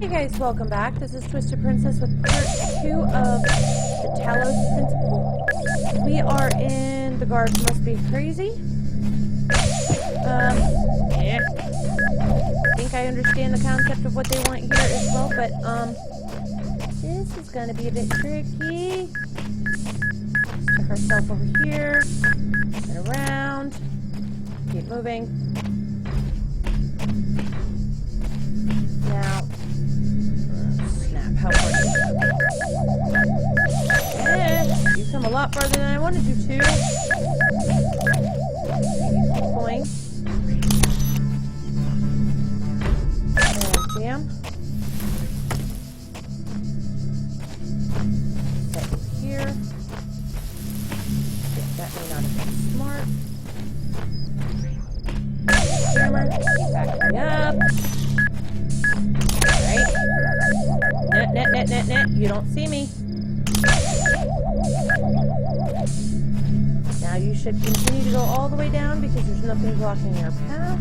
Hey guys, welcome back. This is Twisted Princess with part 2 of the Talos Principle. We are in The Guards Must Be Crazy. Yeah. I think I understand the concept of what they want here as well, but, this is gonna be a bit tricky. Check ourselves over here, and around, keep moving. Now, snap, how far is it? You come a lot farther than I wanted you to. Point. And jam. Set here. Yeah, that may not have been smart. Camera, back me up. Net. You don't see me. Now you should continue to go all the way down because there's nothing blocking your path.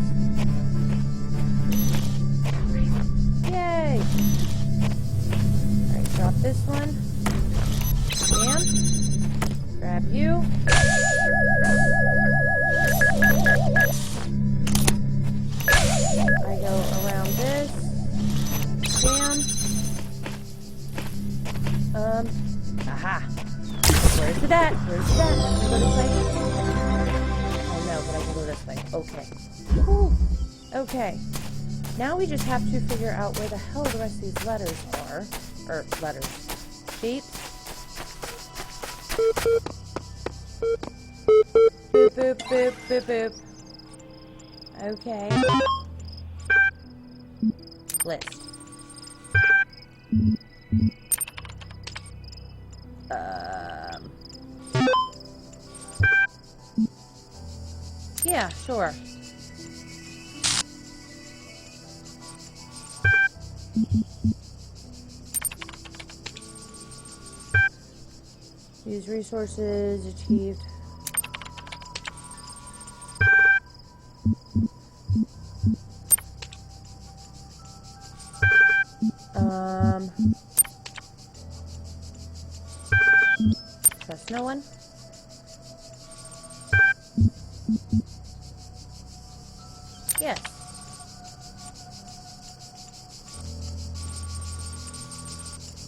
Yay! Alright, drop this one. Bam. Grab you. I go around this. Bam. Aha. Where's the dat? Where's the dat? Can I go this way? Oh no, but I can go this way. Okay. Whew. Okay. Now we just have to figure out where the hell the rest of these letters are. Or, letters. Shapes. Boop, boop, boop, boop, boop. Okay. List. Yeah, sure. Use resources achieved. Trust no one. Yes.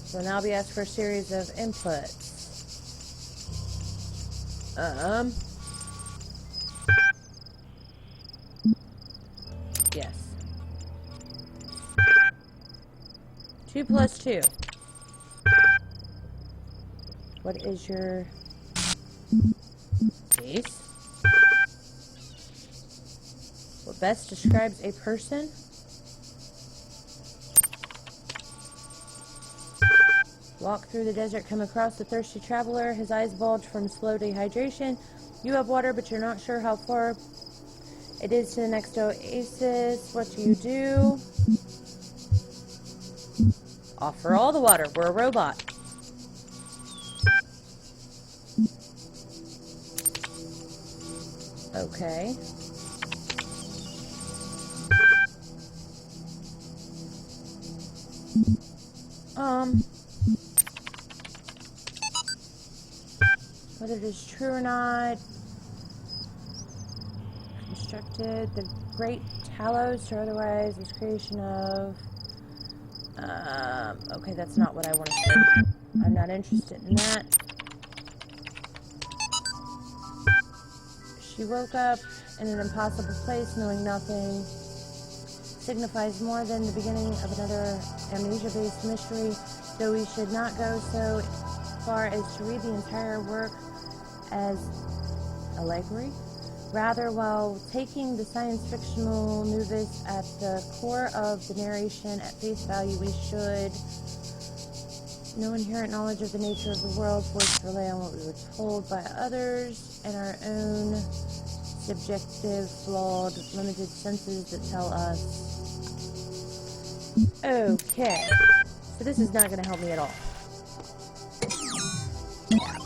So now be asked for a series of inputs. Yes. 2 plus 2. What is your base? What best describes a person? Walk through the desert, come across a thirsty traveler. His eyes bulge from slow dehydration. You have water, but you're not sure how far it is to the next oasis. What do you do? Offer all the water. We're a robot. Okay. Whether it is true or not. Constructed the great Talos or otherwise is creation of. Okay, that's not what I want to say. I'm not interested in that. She woke up in an impossible place, knowing nothing. Signifies more than the beginning of another amnesia-based mystery, though we should not go so far as to read the entire work as allegory. Rather, while taking the science-fictional novice at the core of the narration at face value, we should no inherent knowledge of the nature of the world, forced to rely on what we were told by others, and our own subjective, flawed, limited senses that tell us. Okay. So this is not going to help me at all. Yeah.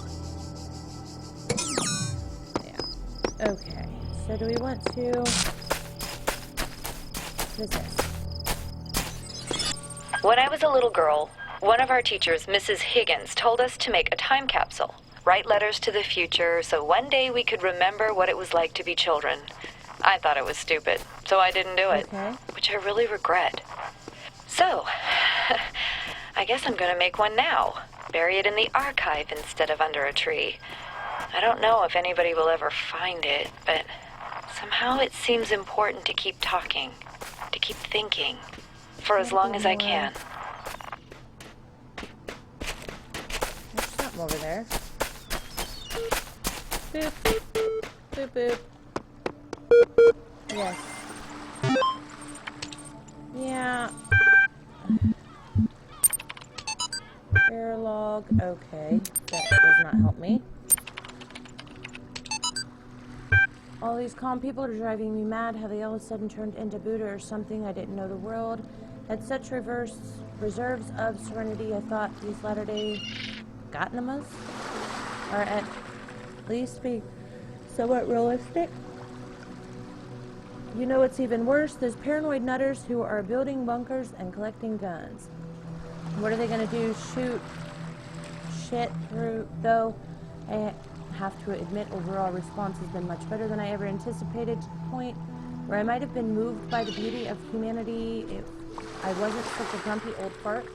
Okay. So do we want to... What is this? When I was a little girl, one of our teachers, Mrs. Higgins, told us to make a time capsule, write letters to the future, so one day we could remember what it was like to be children. I thought it was stupid, so I didn't do it, which I really regret. So, I guess I'm gonna make one now. Bury it in the archive instead of under a tree. I don't know if anybody will ever find it, but somehow it seems important to keep talking, to keep thinking, for as long as I can. There's something over there. Boop, boop, boop, boop. Yes. Yeah. Air log. Okay. That does not help me. All these calm people are driving me mad. How they all of a sudden turned into Buddha or something. I didn't know the world had such reserves of serenity. I thought these latter-day Gotnamas are at least be somewhat realistic. You know what's even worse? Those paranoid nutters who are building bunkers and collecting guns. What are they going to do? Shoot shit through? Though I have to admit, overall response has been much better than I ever anticipated, to the point where I might have been moved by the beauty of humanity if I wasn't such a grumpy old fart.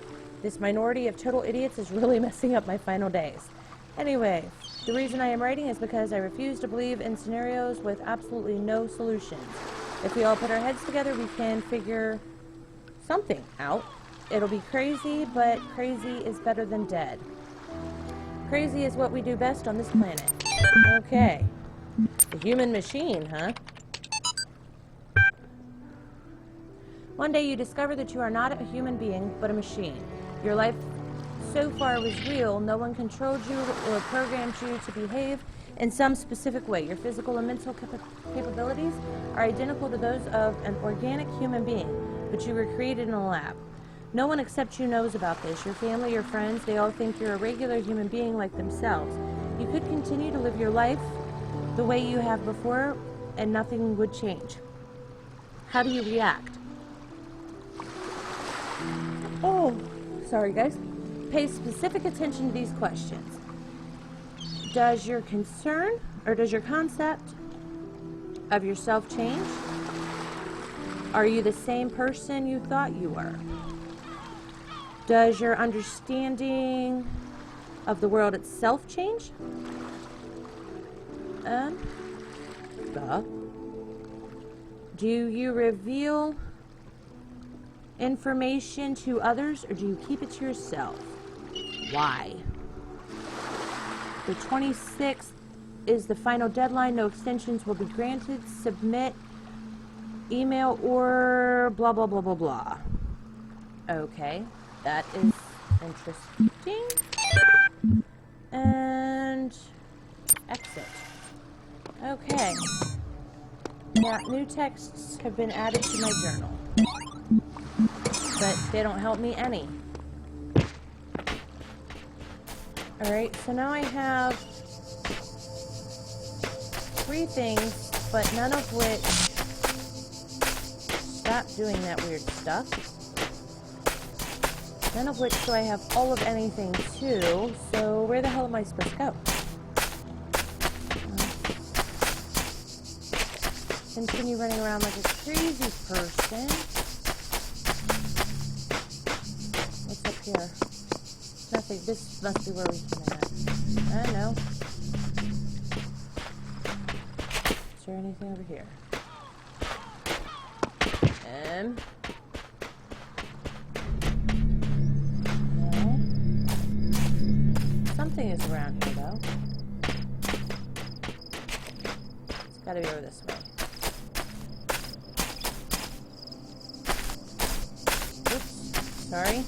This minority of total idiots is really messing up my final days. Anyway, the reason I am writing is because I refuse to believe in scenarios with absolutely no solutions. If we all put our heads together, we can figure something out. It'll be crazy, but crazy is better than dead. Crazy is what we do best on this planet. Okay. The human machine, huh? One day you discover that you are not a human being, but a machine. Your life so far was real. No one controlled you or programmed you to behave in some specific way. Your physical and mental capabilities are identical to those of an organic human being, but you were created in a lab. No one except you knows about this. Your family, your friends, they all think you're a regular human being like themselves. You could continue to live your life the way you have before, and nothing would change. How do you react? Oh, sorry guys. Pay specific attention to these questions. Does your concern or does your concept of yourself change? Are you the same person you thought you were? Does your understanding of the world itself change? Do you reveal information to others or do you keep it to yourself? Why? The 26th is the final deadline. No extensions will be granted. Submit email or blah, blah, blah, blah, blah. Okay, that is interesting. And exit. Okay. Yeah, new texts have been added to my journal. But they don't help me any. Alright, so now I have 3 things, but none of which... Stop doing that weird stuff. None of which do I have all of anything to, so where the hell am I supposed to go? Continue running around like a crazy person. What's up here? Nothing. This must be where we came in at. I know. Is there anything over here? No. Something is around here, though. It's gotta be over this way. Oops. Sorry.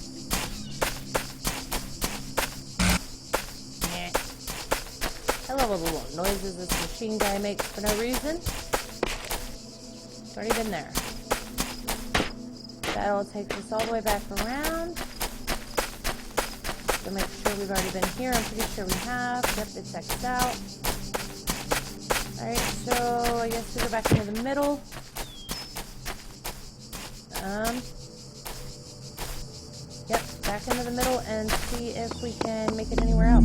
I love all the little noises this machine guy makes for no reason. It's already been there. That'll take us all the way back around. So make sure we've already been here. I'm pretty sure we have. Yep, it checks out. Alright, so I guess we go back into the middle. back into the middle and see if we can make it anywhere else.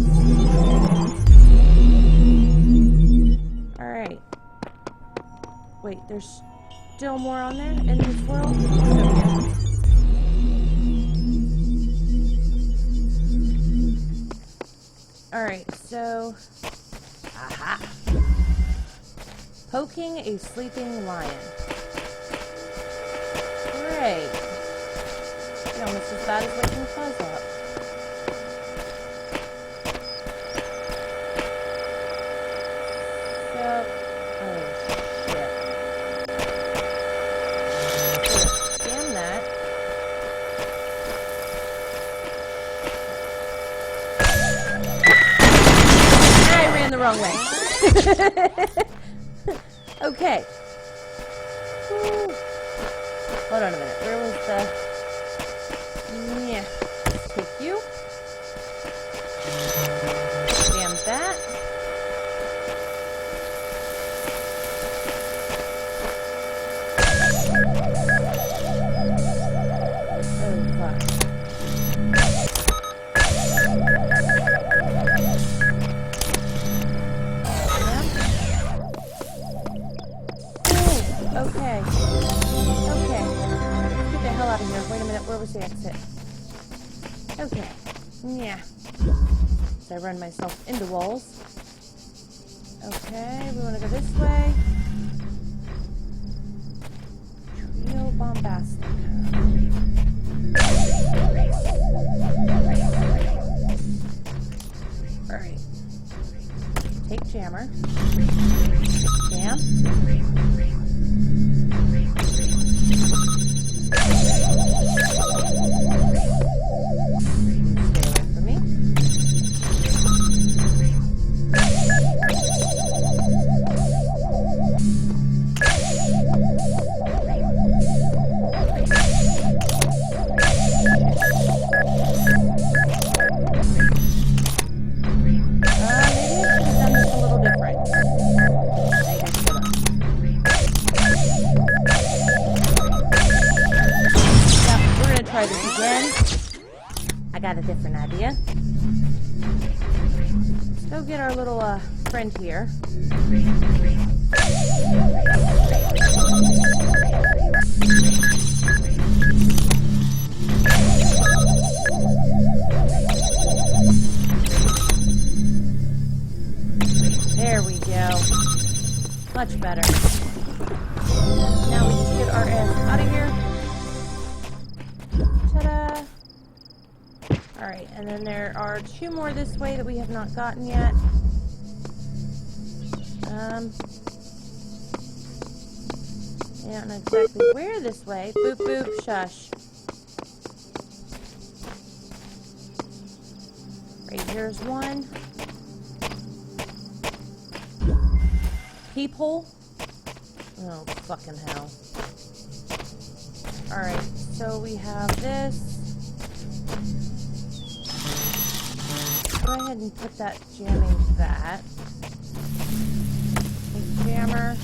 Alright. Wait, there's still more on there in this world? Alright, so... Aha! Poking a sleeping lion. Great. Almost as bad as waking Fuzz up. So, oh shit. Damn that. I ran the wrong way. Okay. Woo. Hold on a minute. Where was the... Yeah. Take you. Damn that. Oh, fuck. Yeah. Oh, okay. Okay. Get the hell out of here. Wait a minute. Where was the exit? Okay. Yeah. So I run myself into walls. Okay, we want to go this way. Trio bombastic. Alright. Take jammer. Jam. Got a different idea. Let's go get our little friend here. There we go. Much better. Now we just get our ass out of here. Ta-da! Alright, and then there are two more this way that we have not gotten yet. I don't know exactly where this way. Boop, boop, shush. Right here's one. Peephole. Oh, fucking hell. Alright, so we have this. Go ahead and put that jamming that. Take jammer.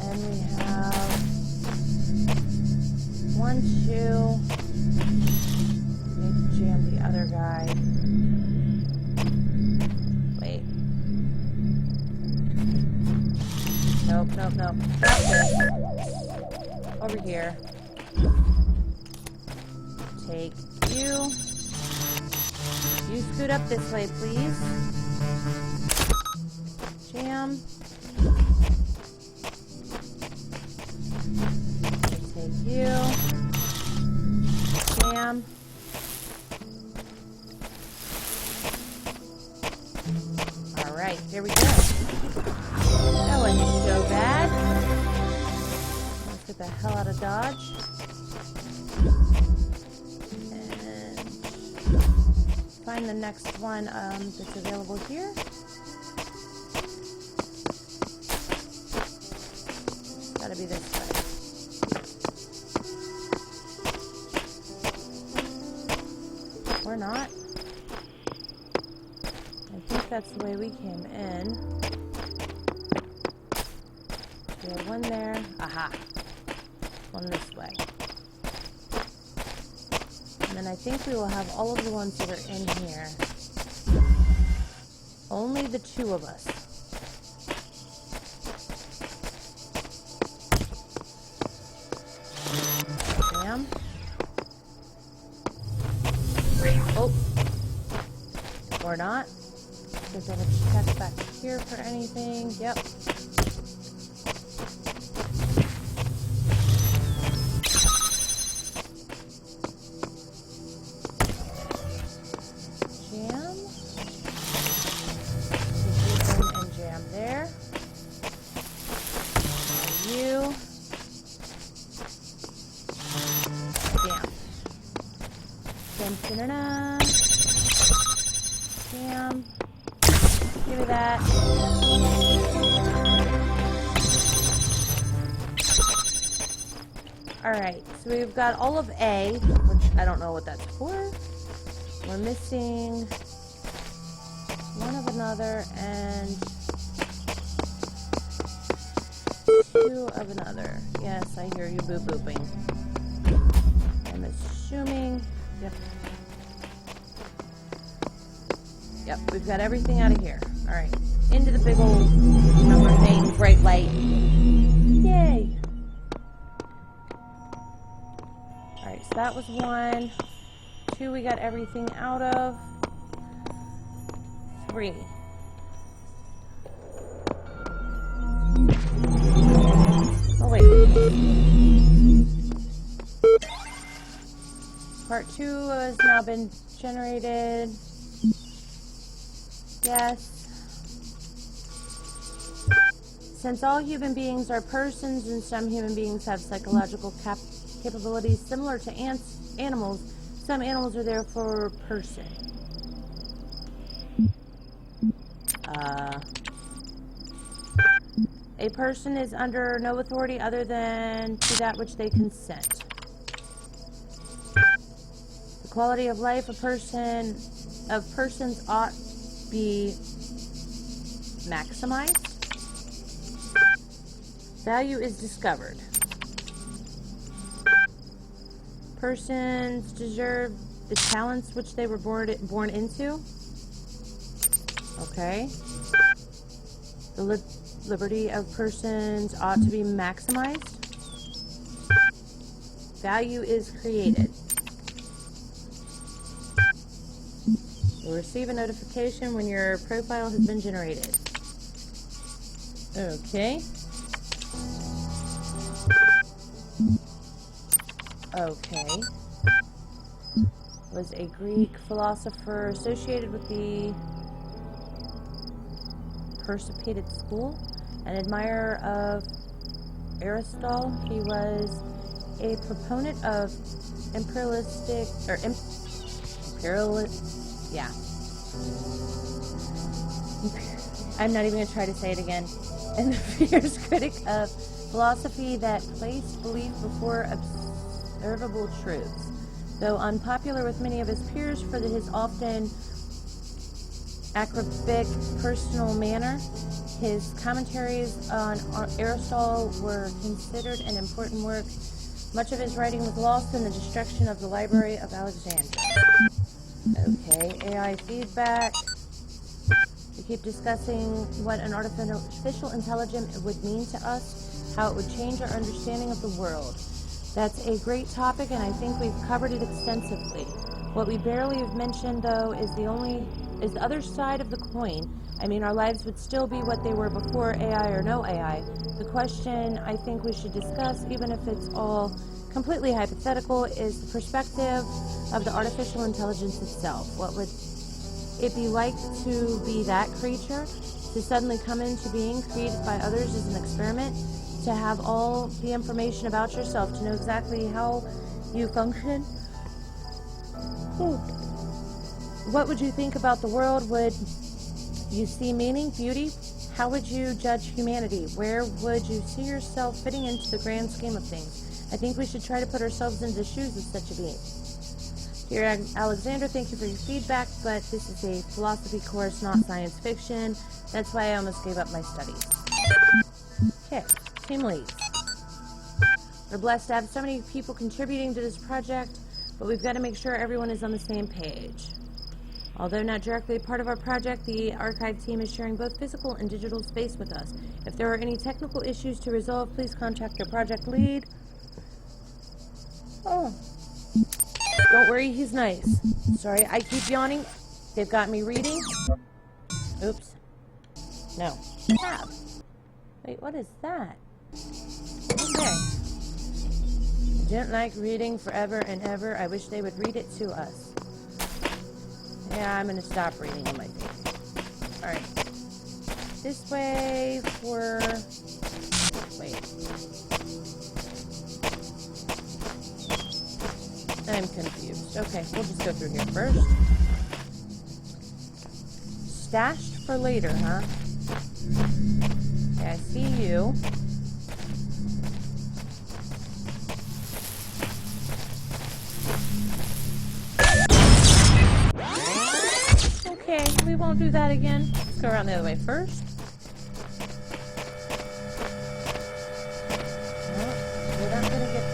And we have 1, 2. Maybe jam the other guy. Wait. Nope, nope, nope. That's it. Over here. Take you. You scoot up this way, please. Jam. Take you. Jam. Alright, here we go. That wasn't so bad. Let's get the hell out of Dodge. Find the next one that's available here. Gotta be this way. Or not. I think that's the way we came in. We have one there. Aha. one this way. And then I think we will have all of the ones that are in here. Only the two of us. Damn. Oh. Or not. Just double check back here for anything. Yep. Jam. And jam there. You. Jam. Dun-dun-dun-dun. Jam. Give me that. Alright, so we've got all of A, which I don't know what that's for. We're missing one of another and two of another. Yes, I hear you boop-booping. I'm assuming... Yep. Yep, we've got everything out of here. Alright, into the big old number thing, bright light. Yay! Alright, so that was 1. 2 we got everything out of. 3. Oh wait. Part 2 has now been generated. Yes. Since all human beings are persons and some human beings have psychological capabilities similar to animals, some animals are therefore person. A person is under no authority other than to that which they consent. The quality of life of persons ought be maximized. Value is discovered. Persons deserve the talents which they were born into. Okay. The liberty of persons ought to be maximized. Value is created. You'll receive a notification when your profile has been generated. Okay. Okay. Was a Greek philosopher associated with the Persepated school, an admirer of Aristotle. He was a proponent of I'm not even going to try to say it again. And the fierce critic of philosophy that placed belief before observable truths. Though unpopular with many of his peers for his often acrobatic personal manner, his commentaries on Aristotle were considered an important work. Much of his writing was lost in the destruction of the Library of Alexandria. Okay, AI feedback. We keep discussing what an artificial intelligence would mean to us, how it would change our understanding of the world. That's a great topic, and I think we've covered it extensively. What we barely have mentioned, though, is the other side of the coin. I mean, our lives would still be what they were before AI or no AI. The question I think we should discuss, even if it's all completely hypothetical, is the perspective of the artificial intelligence itself. What would it be like to be that creature, to suddenly come into being, created by others as an experiment, to have all the information about yourself, to know exactly how you function? What would you think about the world? Would you see meaning, beauty? How would you judge humanity? Where would you see yourself fitting into the grand scheme of things? I think we should try to put ourselves into the shoes of such a being. Dear Alexander, thank you for your feedback, but this is a philosophy course, not science fiction. That's why I almost gave up my studies. Okay, team leads. We're blessed to have so many people contributing to this project, but we've got to make sure everyone is on the same page. Although not directly a part of our project, the archive team is sharing both physical and digital space with us. If there are any technical issues to resolve, please contact your project lead. Oh. Don't worry, he's nice. Sorry, I keep yawning. They've got me reading. Oops. No. Tab. Wait, what is that? Okay. I don't like reading forever and ever. I wish they would read it to us. Yeah, I'm gonna stop reading on my phone. Alright. This way for... Wait. I'm confused. Okay, we'll just go through here first. Stashed for later, huh? Okay, I see you. Okay, we won't do that again. Let's go around the other way first. No, we're not gonna get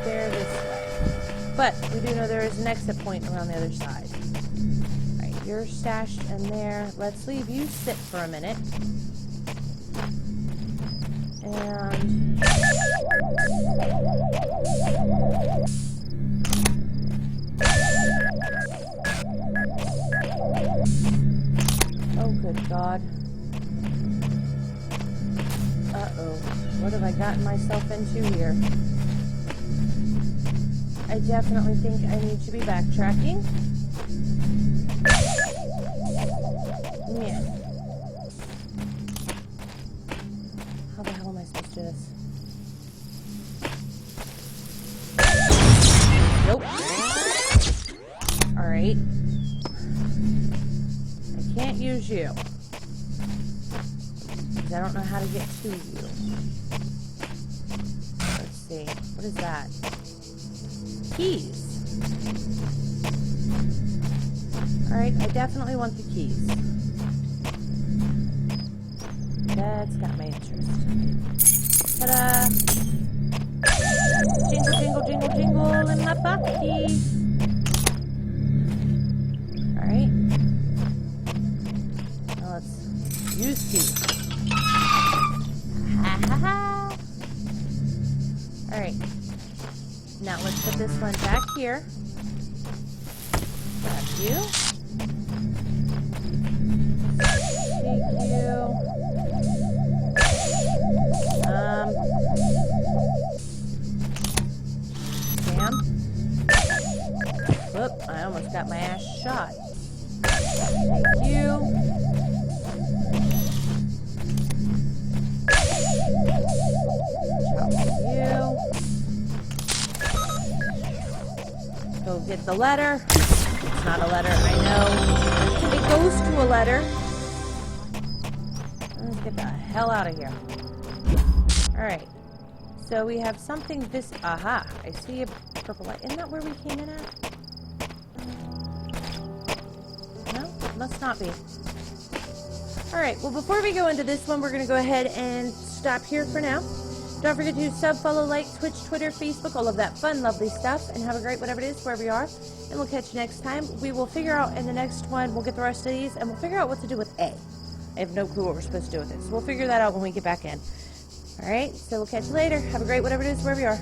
there this way. But we do know there is an exit point around the other side. Alright, you're stashed in there. Let's leave you sit for a minute. And... oh, good God. Uh-oh. What have I gotten myself into here? I definitely think I need to be backtracking. Yeah. How the hell am I supposed to do this? Nope. Alright. I can't use you. Because I don't know how to get to you. Let's see. What is that? Keys. Alright, I definitely want the keys. That's got my interest. Ta-da! Jingle, jingle, jingle, jingle in my pocket. Alright. Now let's use keys. Ha ha ha! Alright. Now let's put this one back here. Grab you. Take you. Damn. Whoop, I almost got my ass shot. Take you. Chop you. Go get the letter. It's not a letter, I know. It goes to a letter. Let's get the hell out of here. Alright. So we have something this... aha! I see a purple light. Isn't that where we came in at? No? Must not be. Alright, well before we go into this one, we're going to go ahead and stop here for now. Don't forget to sub, follow, like, Twitch, Twitter, Facebook, all of that fun, lovely stuff. And have a great whatever it is, wherever you are. And we'll catch you next time. We will figure out in the next one, we'll get the rest of these, and we'll figure out what to do with A. I have no clue what we're supposed to do with it. So we'll figure that out when we get back in. Alright, so we'll catch you later. Have a great whatever it is, wherever you are.